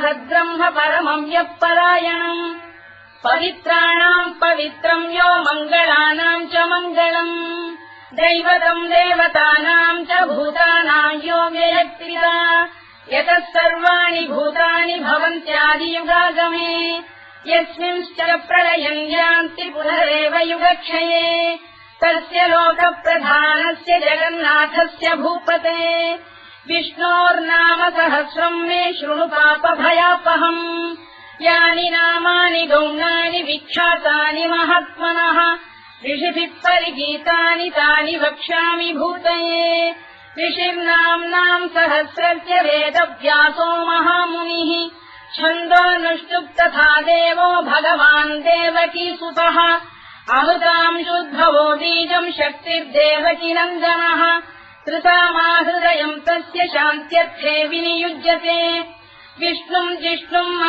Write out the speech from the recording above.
तद्ब्रह्म परमम् यः परायणम् पवित्राणाम् पवित्रम् यो मङ्गलानाम् च मङ्गलम् दैवतम् देवतानाम् च भूतानाम् यो व्ययक्त्रिता यतः सर्वाणि भूतानि भवन्त्यादियुगागमे यस्मिंश्च प्रलयम् यान्ति पुनरेव युगक्षये तस्य लोकप्रधानस्य जगन्नाथस्य भूपते विष्णोर्नाम सहस्रम् मे शृणु पापभयापहम् यानि नामानि गौणानि विख्यातानि महात्मनः ऋषिभिः परिगीतानि तानि वक्ष्यामि भूतये ऋषिर्नाम्नाम् सहस्रस्य वेदव्यासो महामुनिः छन्दोऽनुष्टुप् तथा देवो भगवान् देवकीसुतः अमृताम् शुद्धवो बीजम् शक्तिर्देवकीनन्दनः त्रिसामाहृदयम् तस्य शान्त्यर्थे विनियुज्यते विष्णुम् जिष्णुम्